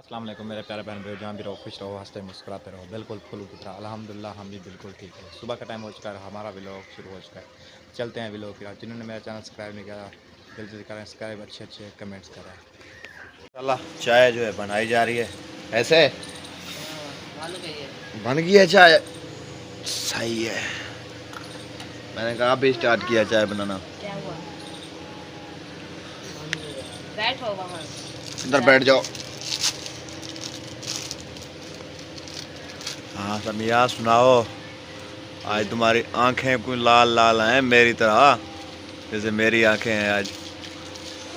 अस्सलाम वालेकुम मेरे प्यारे बहन भाई, जहाँ भी रहो खुश रहो, हंसते मुस्कुराते रहो। बिल्कुल फुल की तरह अल्हम्दुलिल्लाह हम भी बिल्कुल ठीक है। सुबह का टाइम हो चुका है, हमारा व्लॉग शुरू हो चुका है। चलते हैं व्लॉग की तरफ। जिन्होंने मेरा चैनल सब्सक्राइब नहीं किया जल्दी से करें सब्सक्राइब, अच्छे अच्छे कमेंट्स करें। चला चाय जो है बनाई जा रही है। ऐसे बन गई है चाय, सही है। मैंने कहा अभी स्टार्ट किया चाय बनाना। क्या हुआ? बैठो वहाँ। इधर बैठ जाओ। हाँ समिया सुनाओ, आज तुम्हारी आंखें कोई लाल लाल हैं मेरी तरह, जैसे मेरी आंखें हैं आज।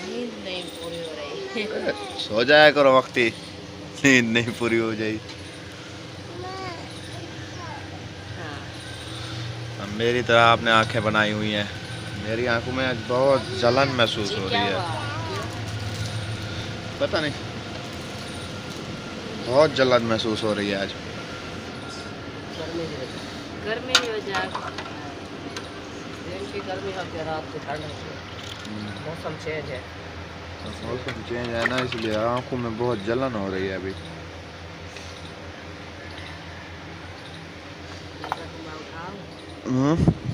नींद नहीं पूरी हो रही। सो जाया करो वक्ती, नींद नहीं पूरी हो जाएगी। हाँ। अब मेरी तरह आपने आंखें बनाई हुई हैं। मेरी आंखों में आज बहुत जलन महसूस जी हो क्या रही है। हुआ? पता नहीं, बहुत जलन महसूस हो रही है आज। गर्मी की वजह दिन की गर्मी होती है, रात को ठंड होती है। मौसम चेंज है। मौसम चेंज है ना, इसलिए आंखों में बहुत जलन हो रही है अभी।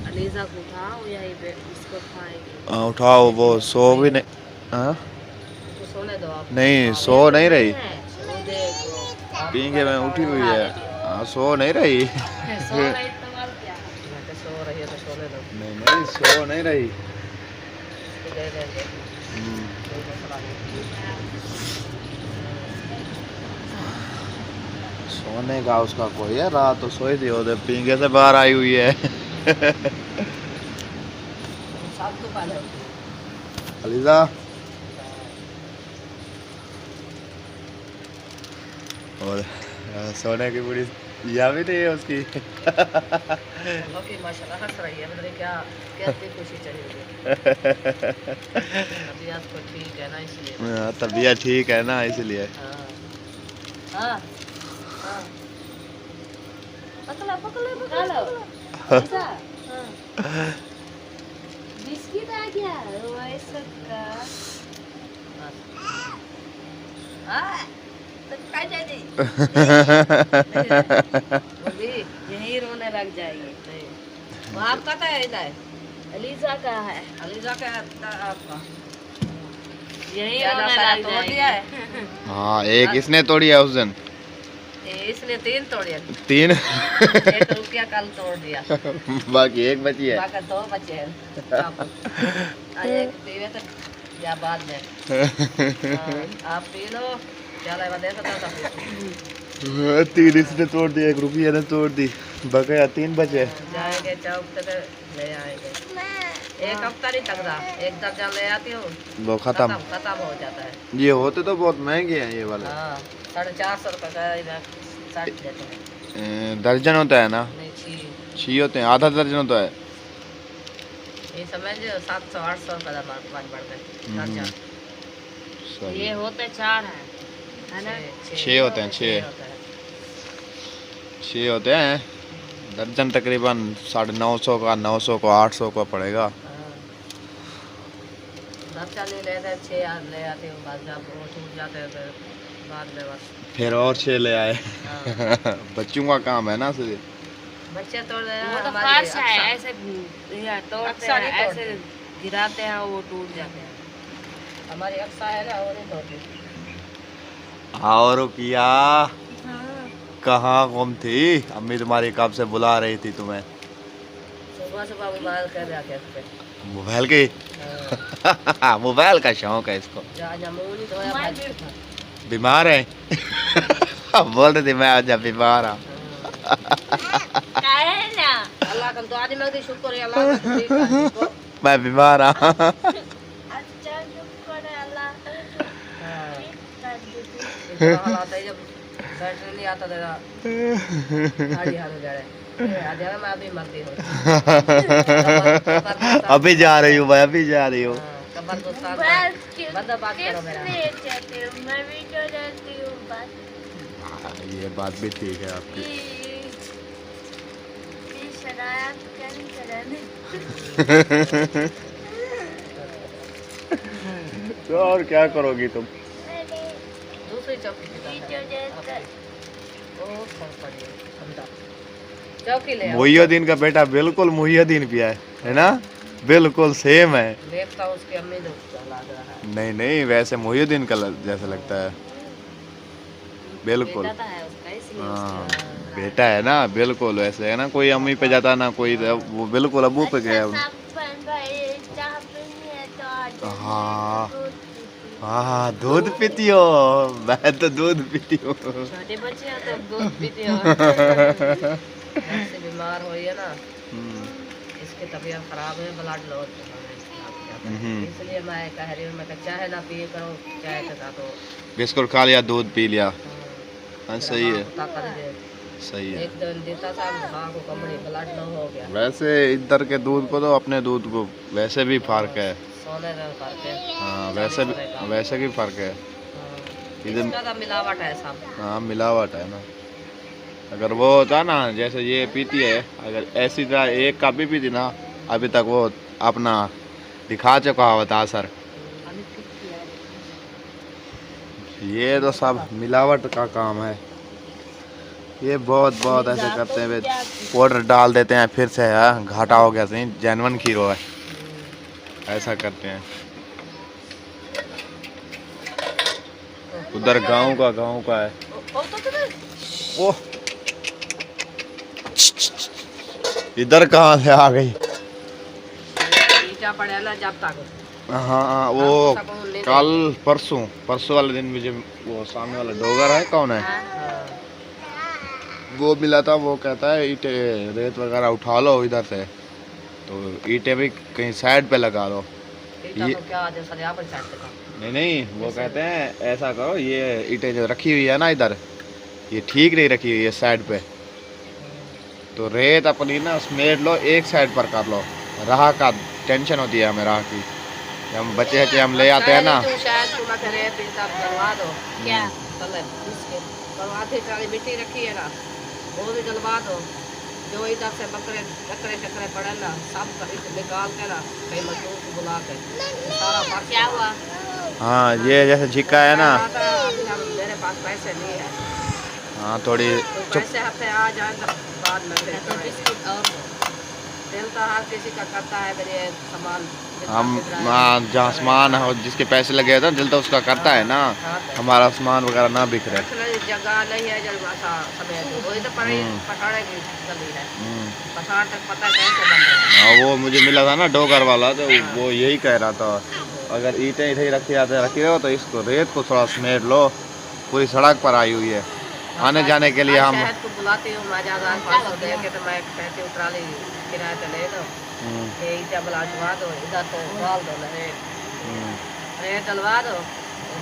अलीजा को उठाओ, यही पे इसको खाएगी। उठाओ, वो सो भी नहीं। हाँ तो सोने दो आप। नहीं, सो नहीं रही। सो देखो। पींगे में उठी हुई है। सो नहीं रही। सो रही तो और क्या? मैं तो सो रही है तो सोने दो। नहीं नहीं, सो नहीं रही। इसको दे देंगे। सोने का उसका कोई है, रात तो सोई थी, उधर पींगे से बाहर आई हुई है। सब तो पहले अलीजा और सोने की पूरी या भी नहीं है उसकी। ओके माशाल्लाह हंस रही है, मतलब क्या कैसी खुशी चाहिए मुझे। तबीयत तो ठीक है ना इसलिए। तबीयत ठीक है ना इसलिए। हाँ हाँ हाँ। पकड़ा पकड़ा पकड़ा ऐसा। हाँ। बिस्किट आ गया वैसा का। हाँ तो खा जाएगी। बोली यही रोने लग जाएगी। नहीं वो आपका तो है इधर, अलीजा का है। अलीजा का है आपका, यही रोने लग जाएगी। हाँ, एक इसने तोड़ी है उस दिन। इसने 3 तोड़े। 3। 1 रुपया कल तोड़ दिया। बाकी एक बची है। बाकी 2 बचे हैं। आज एक पीवे तो या बाद में। हाँ, आप पी लो। चलो मैं दे सकता हूँ। 3 इसने तोड़ दी, 1 रुपया ने तोड़ दी, बकाया 3 बचे। जाएंगे चौक तक ले आएंगे। एक हफ्ता नहीं तक रहा, एक दर्जन ले आती हूँ, वो खत्म खत्म हो जाता है। ये होते तो बहुत महंगे हैं ये वाले। हाँ 450 रुपये का इधर 60 देते हैं। दर्जन होता है ना? नहीं 6 होते हैं, आधा दर्जन होता है। ये समझ 700-800 रुपये का बढ़ गए दर्जन। सही। ये होते 4 हैं, है ना? 6 होते हैं, 6 होते हैं। दर्जन तकरीबन 950 का, 900 का, 800 का पड़ेगा। दर्जन नहीं लेते, 6 ले आते हूँ, बाद जब वो टूट जाते हैं तो बाद में बस। फिर और 6 ले आए। हाँ। बच्चों का काम है ना सीधे। बच्चे तोड़ रहे हैं, वो तो हमारी फर्श है, ऐसे या तोड़ते अक्सर हैं, ही ऐसे गिराते हैं वो टूट जाते हैं। हमारी अक्सा है ना, वो नहीं तोड़ती। और किया कहाँ गुम थी? अम्मी तुम्हारी कब से बुला रही थी तुम्हें। सुबह सुबह मोबाइल कर रहा था इस पे। मोबाइल की मोबाइल का शौक है इसको। मुंह तो बीमार है। बोल रही थी मैं आज बीमार हूँ। अल्लाह का तो आज मैं भी शुक्र है अल्लाह का ठीक है इसको। मैं बीमार हूँ। अच्छा शुक्र है अल्लाह हाँ। कर देती। इतना हालात है, जब बैटरी नहीं आता था गाड़ी हाल हो जा रहे आज मैं अभी मरती हूँ। अभी जा रही हूँ मैं, अभी जा रही हूँ। बस बंदा बात करो मेरा। किसने चाहते हो, मैं भी तो रहती हूँ बस। ये बात भी ठीक है आपकी। ये शरारत करें। तो और क्या करोगी तुम? दूसरी चौकी पे वीडियो जैसा ओ पड़ी ठंडा चौकी ले आओ। मुहियुद्दीन का बेटा बिल्कुल मुहियुद्दीन पिया है ना, बिल्कुल सेम है। देखता हूँ उसकी अम्मी ने लग रहा है। नहीं नहीं, वैसे मुहियुद्दीन का जैसा लगता है बिल्कुल। बेटा है उसका इसलिए हाँ उसका बेटा है ना, बिल्कुल वैसे है ना, कोई अम्मी पे जाता ना कोई, वो बिल्कुल अब्बू पे गया। भाई चाह पीनी है तो आज हाँ दूध पीती। हाँ दूध पीती हो, मैं तो दूध पीती हूँ। छोटे बच्चे हैं तो दूध पीते हो। ऐसे बीमार हुई है ना, इसकी तबीयत खराब है, ब्लड लॉस इसलिए मैं कह रही हूँ, मैं चाहे ना पिए करो, चाय के साथ हो बिस्कुट खा लिया, दूध पी लिया। हाँ सही है, ताकत दे। सही है। एक दिन देता था माँ को कमड़ी, ब्लड लो हो गया। वैसे इधर के दूध को तो अपने दूध को वैसे भी फर्क है। सोने का फर्क है। हाँ वैसे भी फर्क है। इधर इसका तो मिलावट है सब। हाँ मिलावट है ना। अगर वो होता ना जैसे ये पीती है, अगर ऐसी तरह एक कप भी पीती ना, अभी तक वो अपना दिखा चुका होता असर। ये तो सब मिलावट का काम है। ये बहुत ऐसे करते हैं, पाउडर डाल देते हैं, फिर से है घाटा हो गया, सही जेन्युइन खीरो है, ऐसा करते हैं। उधर गांव का है। ओ इधर कहाँ से आ गई? ईटा पड़े ना जब तक। हाँ वो कल परसों वाले दिन मुझे वो सामने वाला डोगर है, कौन है वो मिला था, वो कहता है ईंटे रेत वगैरह उठा लो इधर से, तो ईंटे भी कहीं साइड पे लगा लो। ये तो क्या सरिया पर साइड पे नहीं वो कहते हैं ऐसा करो, ये ईंटें जो रखी हुई है ना इधर, ये ठीक नहीं रखी हुई है साइड पे, तो रेत अपनी ना समेट लो, एक साइड पर कर लो। राह का टेंशन होती है हमें, राह की, हम बच्चे हम ले आते हैं ना। शायद तुम करे डलवा दो क्या सारी मिट्टी रखी है ना, वो भी डलवा दो। जो इधर से बकरे चक्रे पड़े ना, सब निकाल के ना कहीं मजदूर को बुला के सारा बात। क्या हुआ? हाँ ये जैसे झिक्का है ना, अभी मेरे पास पैसे नहीं है। हाँ थोड़ी पैसे हफ्ते आ जाए तो बाद में तो बिस्किट और तेल तो हर किसी का करता है मेरे सामान। हम जहाँ सामान हो जिसके पैसे लगे होते हैं दिल तो उसका करता है ना, हमारा सामान वगैरह ना बिक रहे। जगह नहीं है जलवासा समय वही तो पठाने की गली है, पठान तक पता है कैसे बन रहा है। हाँ वो मुझे मिला था ना डोगर वाला, तो वो यही कह रहा था, अगर ईंटें इधर रखी हो तो इसको रेत को थोड़ा समेट लो, पूरी सड़क पर आई हुई है, आने जाने के लिए हम शहर को बुलाती हूँ, मैं ज़्यादा 500 दे के तो मैं कहती हूँ ट्राली किराए पे ले दो, ये ईटा डलवा दो, इधर तो डाल दो रेत डलवा दो,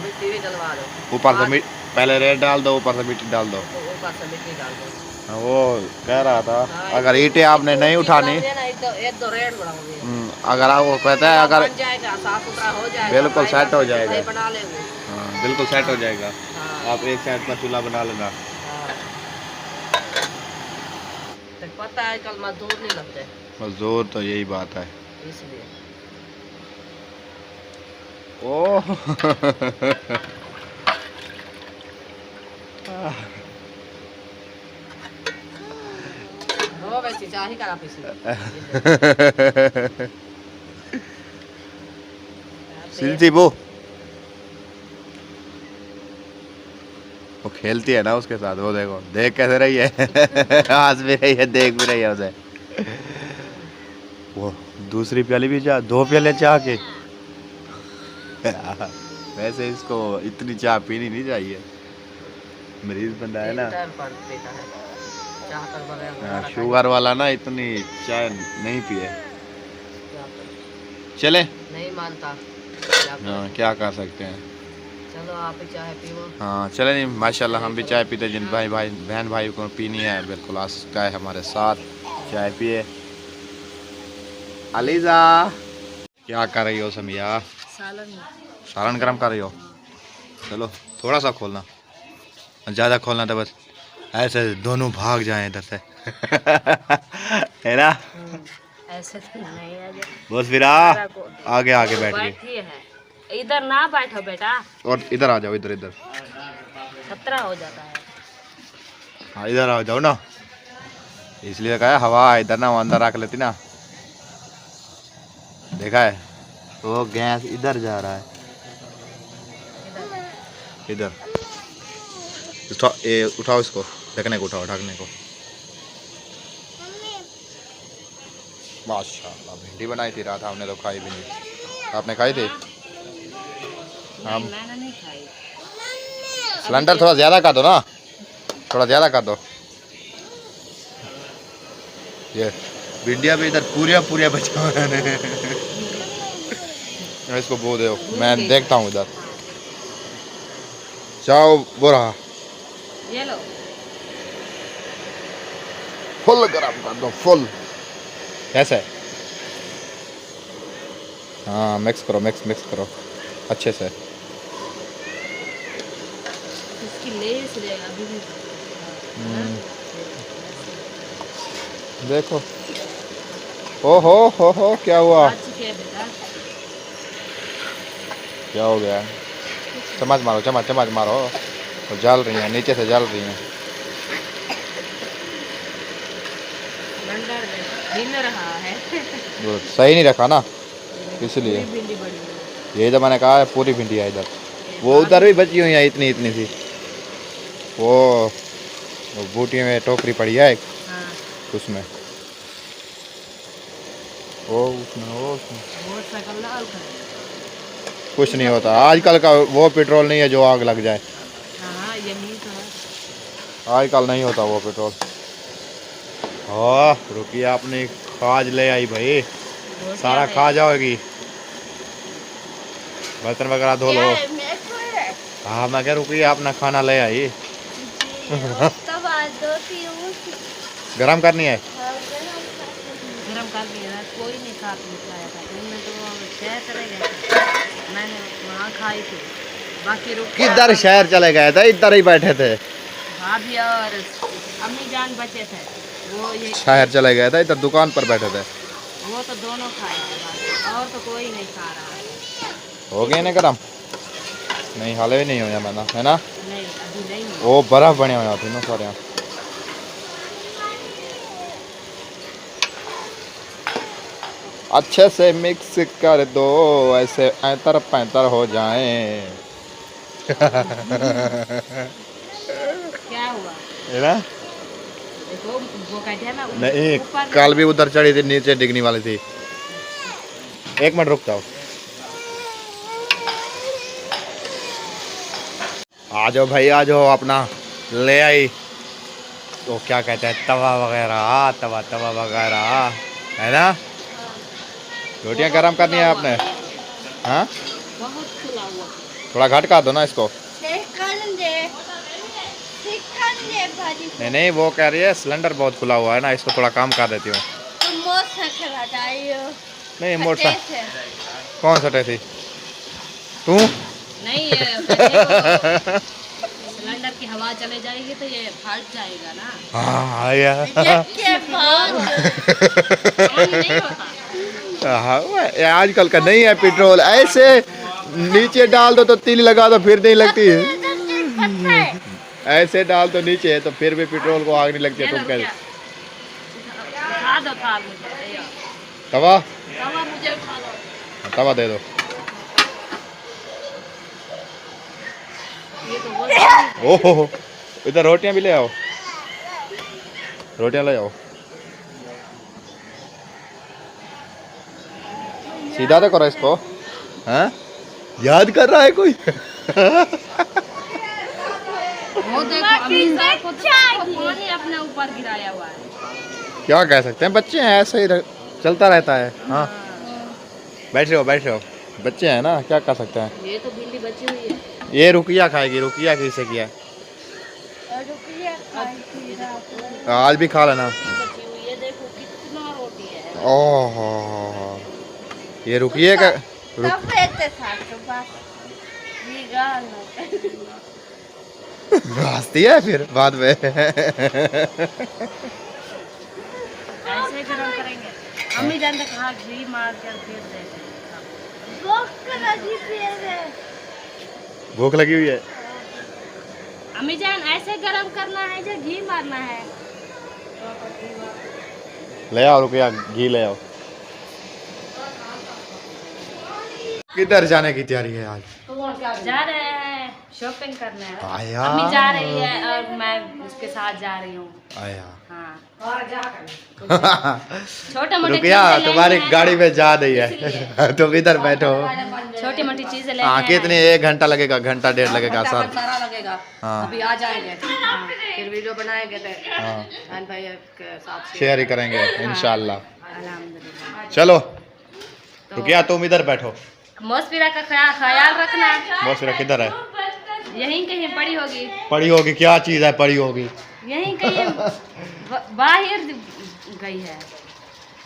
मिट्टी भी डलवा दो, ऊपर से पहले रेत डाल दो, ऊपर से मिट्टी डाल दो, ऊपर से मिट्टी डाल दो। वो कह रहा था अगर ईंटें आपने नहीं उठानी, एक दो रेत बढ़ाऊंगी, अगर आप वो कहता है अगर बन जाएगा साफ सुथरा हो जाएगा, बिल्कुल सेट हो जाएगा, बना लेंगे। हाँ बिल्कुल सेट हो जाएगा। आप एक साइड पर चूल्हा बना लेना। तो पता है कल मजदूर नहीं लगते, मजदूर तो यही बात है। इसलिए ओह वो वैसे चाही करा पीसी सिलती वो खेलती है ना उसके साथ, वो देखो देख कैसे रही है हंस भी रही है, देख भी रही है उसे। वो दूसरी प्याली भी चाह, 2 प्याले चाह के वैसे इसको इतनी चाय पीनी नहीं चाहिए, मरीज बंदा है ना, शुगर वाला ना, इतनी चाय नहीं पिए। चले नहीं मानता, हाँ क्या कर सकते हैं। चलो आप ही चाय पियो। हाँ चले नहीं, माशाल्लाह हम भी चाय पीते, जिन बहन भाई को पीनी है बिल्कुल आ सकता है हमारे साथ, चाय पिए। अलीजा क्या कर रही हो समिया? सालन गरम कर रही हो? चलो थोड़ा सा खोलना, ज़्यादा खोलना तो बस ऐसे दोनों भाग जाएं इधर से है ना, ऐसे तो नहीं है बस फिर आगे आगे बैठ गए। इधर ना बैठो बेटा, और इधर आ जाओ, इधर इधर खतरा हो जाता है। हाँ इधर आ जाओ ना, इसलिए कहा हवा इधर ना, वो अंदर रख लेती ना। देखा है वो गैस इधर जा रहा है, इधर। उठाओ इसको, ढकने को उठाओ, ढकने को। माशाल्लाह भिंडी बनाई थी रात, हमने तो खाई भी नहीं। आपने खाई थी? हम मैंने नहीं खाई। सिलेंडर थोड़ा ज़्यादा कर दो ना, थोड़ा ज़्यादा कर दो। ये भिंडिया भी इधर पूरिया पूरिया बचा हुआ है। इसको बो दो, मैं देखता हूँ इधर। जाओ वो रहा, ये लो। फुल गरम कर दो, फुल। कैसे? हाँ मिक्स करो, मिक्स करो अच्छे से। इसकी लेस ले अभी भी। देखो, ओ हो क्या हुआ? आज चुके हैं बेटा। क्या हो गया? चम्मच मारो, चम्मच मारो। वो जल रही हैं, नीचे से जल रही हैं। सिलेंडर हिल रहा है। वो सही नहीं रखा ना, इसलिए। पूरी भिंडी बड़ी है। यही तो मैंने कहा है, पूरी भिंडी है इधर। वो उधर भी बची हुई है इतनी सी। वो बूटी में टोकरी पड़ी है एक, हाँ। उसमें। उसमें बहुत सकल लाल कर। कुछ नहीं होता आजकल का, वो पेट्रोल नहीं है जो आग लग जाए। हाँ यही तो है। आजकल नहीं होता वो पेट्रोल। हाँ रुकिए, आपने खाज ले आई भाई, सारा खा जाओगी। बर्तन वगैरह धो लो। हाँ मैं क्या, रुकिए अपना खाना ले आई। तब आज 2-3 गरम करनी है। गरम कर दिया, कोई नहीं साथ में खाया था। तुमने तो शहर चले गए थे, मैंने वहाँ खाई थी। बाकी रुक किधर शहर चले गए थे? इधर ही बैठे थे। भाभी और अम्मी जान बचे थे, वो ये शहर चले गए थे, इधर दुकान पर बैठे थे। वो तो दोनों खाए थे, और तो कोई नहीं खा रहा है। हो गए ना गरम? नहीं हाले भी नहीं होया मैंने, है ना? नहीं अभी नहीं हुआ। वो बर्फ बने हुए थे ना सारे। अच्छे से मिक्स कर दो, ऐसे ऐतर पैतर हो जाएं। क्या हुआ? है ना? देखो वो कहते हैं ना नहीं, ऊपर कल भी उधर चढ़ी थी, नीचे डिगने वाली थी। एक मिनट रुक जाओ। आ जाओ भाई, आ जाओ, अपना ले आई। तो क्या कहते हैं, तवा वगैरह, तवा वगैरह, है ना? रोटियां गरम करनी है आपने? हाँ बहुत खुला हुआ। थोड़ा घट कर दो ना इसको। भाजी नहीं वो कह रही है सिलेंडर बहुत खुला हुआ है ना, इसको थोड़ा कम कर देती हूँ। तो मोटरसाइकिल हटाइयो। नहीं मोटरसाइकिल कौन सटे थी तू? नहीं ये कहते हो, सिलेंडर की हवा चले जाएगी तो ये फट जाएगा ना। हाँ यार। के बाद ऑन नहीं होता। हाँ ये आजकल का नहीं है पेट्रोल, ऐसे नीचे डाल दो तो तीली लगा दो फिर नहीं लगती है। ऐसे डाल दो नीचे तो फिर भी पेट्रोल को आग नहीं लगती है। तुम कह उठा दो थाल मुझे, ये तवा तवा मुझे उठा दो। तवा दे दो। ये तो बोल ओहो इधर रोटियां भी ले आओ, रोटियां ले आओ। सीधा तो करो इसको। हाँ याद कर रहा है कोई? वो देखो अभी साहब को तो पानी अपने ऊपर गिराया हुआ है। क्या कह सकते हैं, बच्चे हैं, ऐसे ही चलता रहता है। हाँ बैठ रहे हो, बच्चे हैं ना, क्या कर सकते हैं। ये तो भिंडी बची हुई है। ये रुकिया खाएगी, रुकिया किसे किया है? आज भी खा लेना। बची हुई है, देखो कितना रोटी है। ओहो ये रुकिए का हंसती है फिर बाद में। ऐसे गरम करेंगे। अम्मी जान तक हाँ घी मार कर फिर देते। भूख लगी हुई है। अम्मी जान ऐसे गरम करना है जो घी मारना है। ले आओ रुपया घी ले आओ। किधर जाने की तैयारी है आज? जा रहे हैं शॉपिंग करने। आया अम्मी जा रही है और मैं उसके साथ जा रही हूँ। आया हाँ छोटे मोटे रुपया तुम्हारी गाड़ी में जा रही है तुम इधर बैठो। छोटी मोटी चीजें ले। हाँ कितनी 1 घंटा लगेगा, घंटा डेढ़ लगेगा सर। सारा लगेगा। हाँ। अभी आ जाएंगे फिर वीडियो बनाएंगे तो हाँ बहन भाई के साथ शेयर ही करेंगे इंशाल्लाह। अल्हम्दुलिल्लाह। चलो रुपया तुम इधर बैठो। मौसफिरा का ख्याल रखना। मौसरा किधर है? यहीं कहीं पड़ी होगी। पड़ी होगी? क्या चीज है पड़ी होगी? यहीं कहीं बाहर गई है।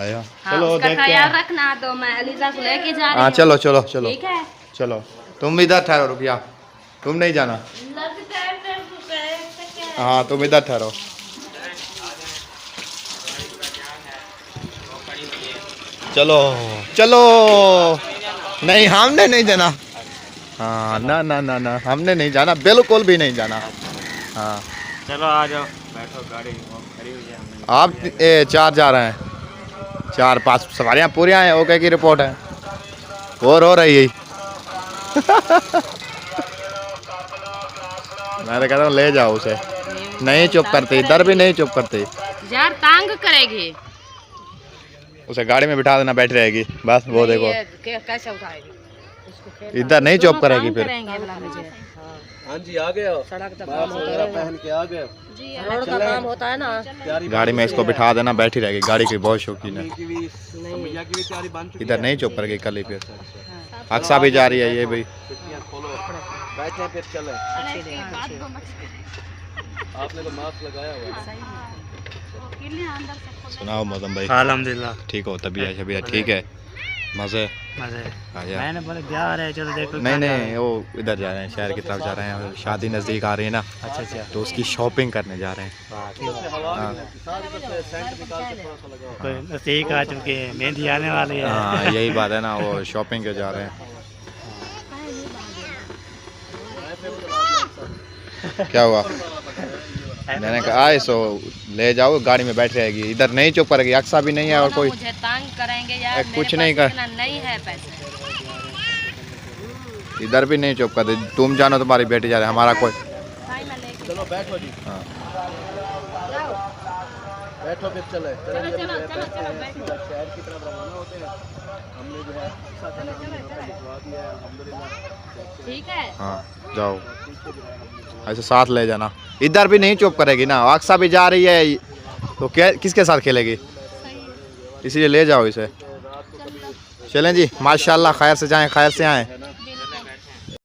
आया हाँ, चलो उसका देखते ख्याल हैं। रखना। तो मैं अलीजा को लेके जा रही हाँ हूँ। चलो चलो चलो ठीक है। चलो तुम इधर ठहरो रुपया, तुम नहीं जाना। हाँ तुम इधर ठहरो। चलो चलो नहीं हमने नहीं जाना। हाँ ना ना ना ना हमने नहीं जाना, बिल्कुल भी नहीं जाना। हाँ चलो आ जाओ बैठो, गाड़ी खड़ी हुई है। आप 4 जा रहे हैं, 4-5 सवारियाँ पूरी हैं। ओके की रिपोर्ट है और हो रही है मैं तो कहता हूँ ले जाओ उसे। नहीं चुप करती, इधर भी नहीं चुप करती। यार तंग करेगी। उसे गाड़ी में बिठा देना, बैठी रहेगी बस। वो देखो कैसे उठाएगी उसको इधर नहीं चुप करेगी फिर। हाँ जी आ गए हो। सड़क तक पहन के आ गए हो। रोड का काम होता है ना। गाड़ी में इसको बिठा देना, बैठी रहेगी। गाड़ी की बहुत शौकीन है। की भी भैया की भी तैयारी बन चुकी इधर नहीं चुप करेगी कल ही फिर। अक्सा भी जा रही है ये भी। है। खोलो बैठे फिर चले। आपने तो मास्क लगाया हुआ है। सुनाओ मौसम भाई। अल्हम्दुलिल्लाह ठीक हो? तबीयत शबीयत ठीक है? मजे मजे। आजा। मैंने बोले जा रहे हैं, चलो देखो। नहीं नहीं वो इधर जा रहे हैं, शहर की तरफ जा रहे हैं। शादी नज़दीक आ रही है ना, अच्छा अच्छा तो उसकी शॉपिंग करने जा रहे हैं। हाँ कोई नज़दीक आ चुके हैं, मेहंदी आने वाली है। हाँ यही बात है ना, वो शॉपिंग के जा रहे हैं। क्या हुआ? मैंने कहा सो ले जाओ, गाड़ी में बैठ रहेगी। इधर नहीं चुप करेगी, अक्सा भी नहीं है और कोई मुझे तंग करेंगे यार। कुछ मेरे नहीं पास कर। इतना नहीं है पैसे। इधर भी नहीं चुप करती। तुम जानो तुम्हारी बेटी जा रही है, हमारा कोई। चलो बैठो जी। हाँ बैठो फिर चले। चलो चलो चलो चलो बैठो। शहर की तरफ रवाना होते हैं। हमने जो है अच्छा खाने के लिए लिखवा दिया है अल्हम्दुलिल्लाह। ठीक है। हाँ जाओ, ऐसे साथ ले जाना। इधर भी नहीं चुप करेगी ना, अक्सा भी जा रही है तो क्या किसके साथ खेलेगी? इसलिए ले जाओ इसे। चलें जी, माशाल्लाह खैर से जाएं, खैर से आएँ।